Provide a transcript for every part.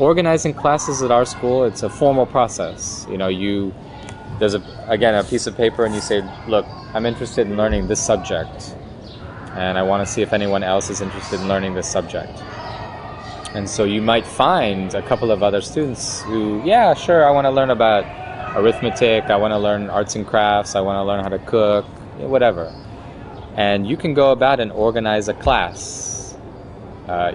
Organizing classes at our school, it's a formal process. There's again a piece of paper and you say, look, I'm interested in learning this subject and I want to see if anyone else is interested in learning this subject. And so you might find a couple of other students who, yeah, sure, I want to learn about arithmetic, I want to learn arts and crafts, I want to learn how to cook, whatever. And you can go about and organize a class.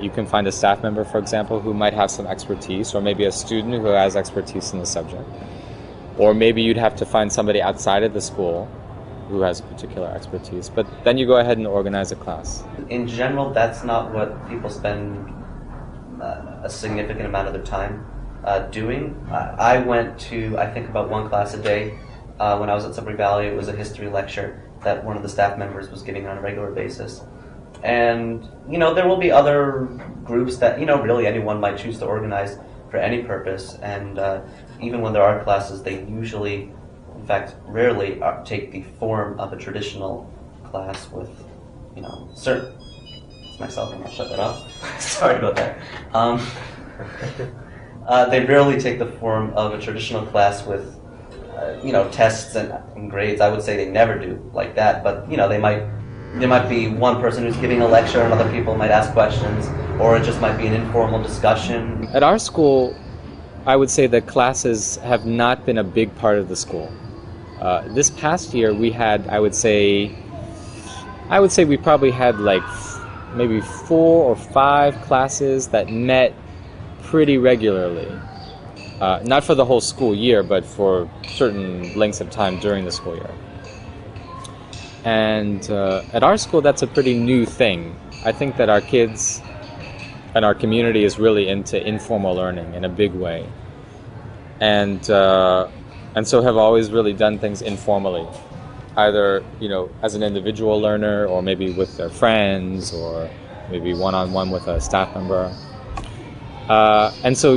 You can find a staff member, for example, who might have some expertise, or maybe a student who has expertise in the subject. Or maybe you'd have to find somebody outside of the school who has particular expertise. But then you go ahead and organize a class. In general, that's not what people spend a significant amount of their time doing. I went to, I think, about one class a day. When I was at Sudbury Valley, it was a history lecture that one of the staff members was giving on a regular basis. And, there will be other groups that, really anyone might choose to organize for any purpose. And even when there are classes, they usually, in fact, rarely take the form of a traditional class with, certain... It's myself, and I'll shut that up. Sorry about that. They rarely take the form of a traditional class with, tests and grades. I would say they never do like that, but, there might be one person who's giving a lecture and other people might ask questions, or it just might be an informal discussion. At our school, I would say that classes have not been a big part of the school. This past year we had, I would say we probably had like maybe 4 or 5 classes that met pretty regularly. Not for the whole school year, but for certain lengths of time during the school year. And at our school, that's a pretty new thing. I think that our kids and our community is really into informal learning in a big way. And so have always really done things informally, either, as an individual learner or maybe with their friends or maybe one-on-one with a staff member. And so,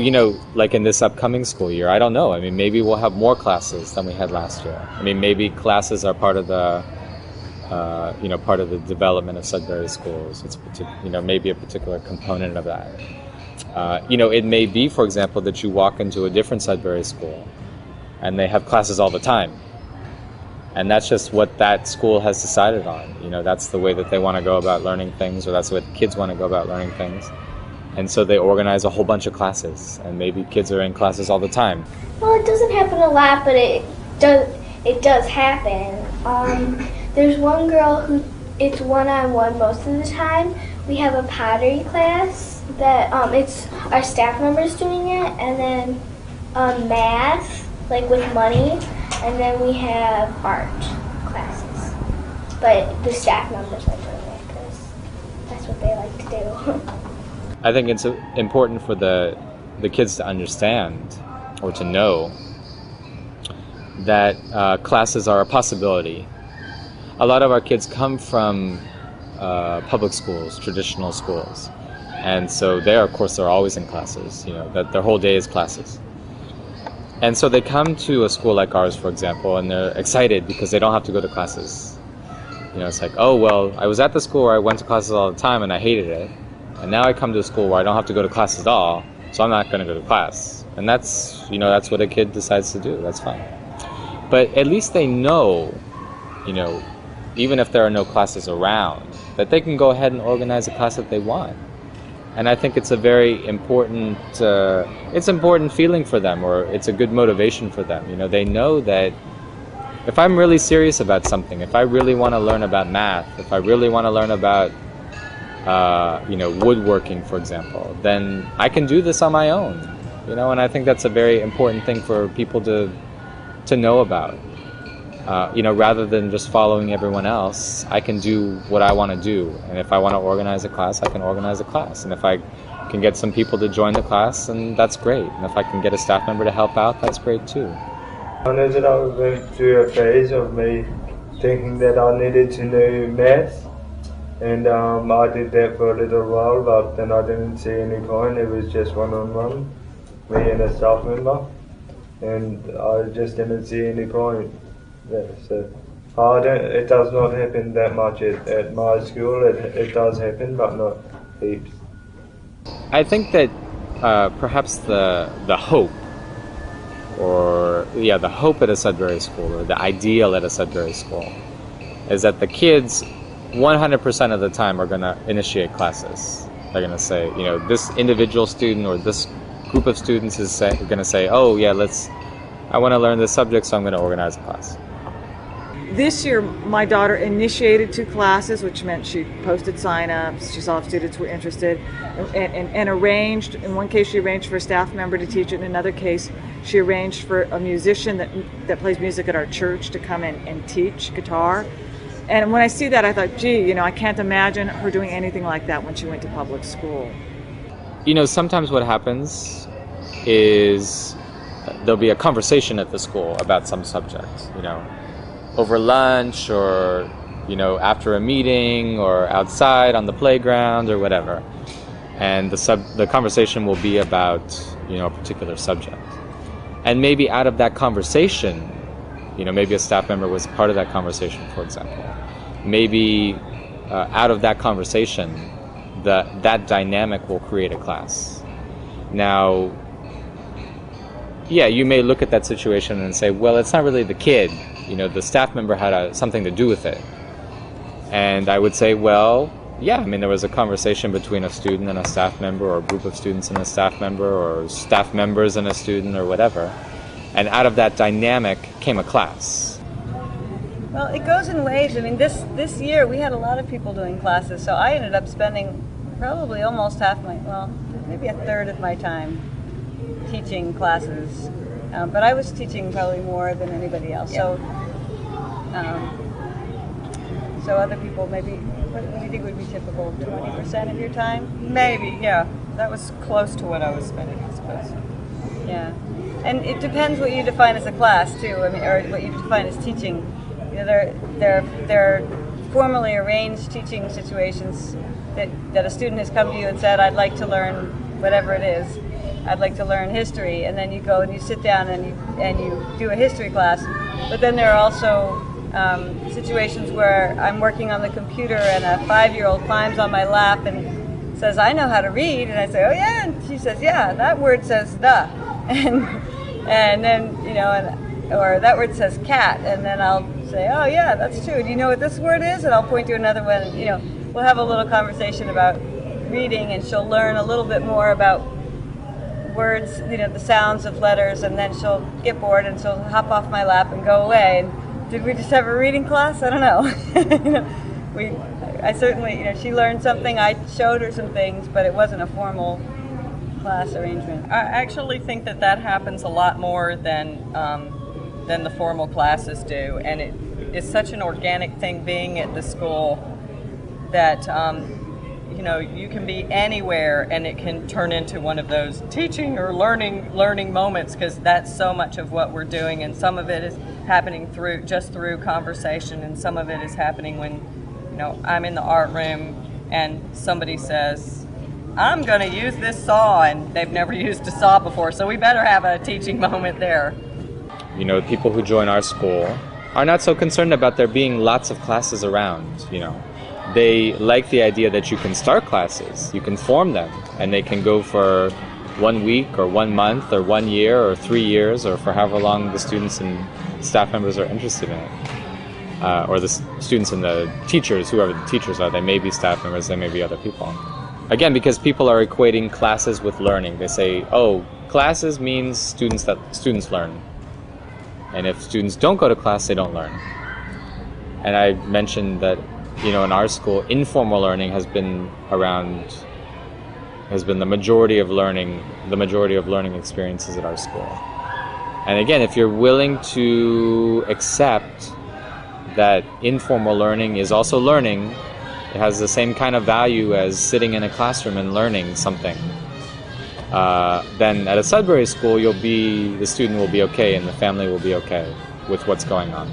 like in this upcoming school year, I don't know. I mean, maybe we'll have more classes than we had last year. I mean, maybe classes are part of the part of the development of Sudbury schools. It's maybe a particular component of that. It may be, for example, that you walk into a different Sudbury school and they have classes all the time. And that's just what that school has decided on. That's the way that they want to go about learning things, or that's the way the kids want to go about learning things. And so they organize a whole bunch of classes, and maybe kids are in classes all the time. Well, it doesn't happen a lot, but it does happen. There's one girl who it's one-on-one most of the time. We have a pottery class that it's our staff members doing it, and then math, like with money, and then we have art classes. But the staff members are doing it because that's what they like to do. I think it's important for the kids to understand or to know that classes are a possibility. A lot of our kids come from public schools, traditional schools, and so of course, they're always in classes. That their whole day is classes, and so they come to a school like ours, for example, and they're excited because they don't have to go to classes. It's like, oh well, I was at the school where I went to classes all the time and I hated it, and now I come to a school where I don't have to go to class at all, so I'm not going to go to class. And that's what a kid decides to do. That's fine. But at least they know, even if there are no classes around, that they can go ahead and organize a class that they want. And I think it's a very important, important feeling for them, or it's a good motivation for them. They know that if I'm really serious about something, if I really want to learn about math, if I really want to learn about, woodworking, for example, then I can do this on my own. And I think that's a very important thing for people to know about. Rather than just following everyone else, I can do what I want to do. And if I want to organize a class, I can organize a class. And if I can get some people to join the class, then that's great. And if I can get a staff member to help out, that's great too. I know that I was going through a phase of me thinking that I needed to know math. And I did that for a little while, but then I didn't see any point. It was just one-on-one, me and a staff member. And I just didn't see any point. Yeah, so it does not happen that much at my school. It does happen, but not heaps. I think that perhaps the hope, or the hope at a Sudbury school, or the ideal at a Sudbury school, is that the kids 100% of the time are going to initiate classes. They're going to say, this individual student or this group of students is going to say, oh yeah, I want to learn this subject, so I'm going to organize a class. This year, my daughter initiated 2 classes, which meant she posted sign-ups, she saw if students were interested, and arranged, in one case she arranged for a staff member to teach it, in another case she arranged for a musician that plays music at our church to come in and teach guitar. And when I see that, I thought, gee, I can't imagine her doing anything like that when she went to public school. Sometimes what happens is there'll be a conversation at the school about some subject, over lunch, or after a meeting, or outside on the playground, or whatever, and the conversation will be about a particular subject, and maybe out of that conversation, maybe a staff member was part of that conversation, for example, maybe out of that conversation that dynamic will create a class. Now, you may look at that situation and say, well, it's not really the kid. The staff member had something to do with it. And I would say, well, there was a conversation between a student and a staff member, or a group of students and a staff member, or staff members and a student, or whatever. And out of that dynamic came a class. Well, it goes in waves. This year we had a lot of people doing classes, so I ended up spending probably almost maybe a third of my time teaching classes, but I was teaching probably more than anybody else. Yeah. So other people, maybe, what do you think would be typical? 20% of your time? Maybe, yeah. That was close to what I was spending, I suppose. Yeah, and it depends what you define as a class too. Or what you define as teaching. There are formally arranged teaching situations that a student has come to you and said, I'd like to learn whatever it is. I'd like to learn history, and then you go and you sit down and you do a history class. But then there are also situations where I'm working on the computer and a 5-year-old climbs on my lap and says, I know how to read, and I say, oh yeah, and she says, yeah, that word says the, and then or that word says cat, and then I'll say, oh yeah, that's true. Do you know what this word is? And I'll point to another one. And, we'll have a little conversation about reading, and she'll learn a little bit more about words, the sounds of letters, and then she'll get bored and she'll hop off my lap and go away. And did we just have a reading class? I don't know. I certainly, she learned something. I showed her some things, but it wasn't a formal class arrangement. I actually think that happens a lot more than the formal classes do, and it is such an organic thing being at the school that you can be anywhere and it can turn into one of those teaching or learning moments, because that's so much of what we're doing, and some of it is happening through conversation, and some of it is happening when I'm in the art room and somebody says, I'm going to use this saw, and they've never used a saw before, so we better have a teaching moment there. People who join our school are not so concerned about there being lots of classes around. They like the idea that you can start classes, you can form them, and they can go for 1 week or 1 month or 1 year or 3 years, or for however long the students and staff members are interested in it. Or the students and the teachers, whoever the teachers are, they may be staff members, they may be other people. Again, because people are equating classes with learning. They say, oh, classes means students learn. And if students don't go to class, they don't learn. And I mentioned that, in our school, informal learning has been the majority of learning experiences at our school. And again, if you're willing to accept that informal learning is also learning, it has the same kind of value as sitting in a classroom and learning something, then at a Sudbury school, the student will be okay and the family will be okay with what's going on.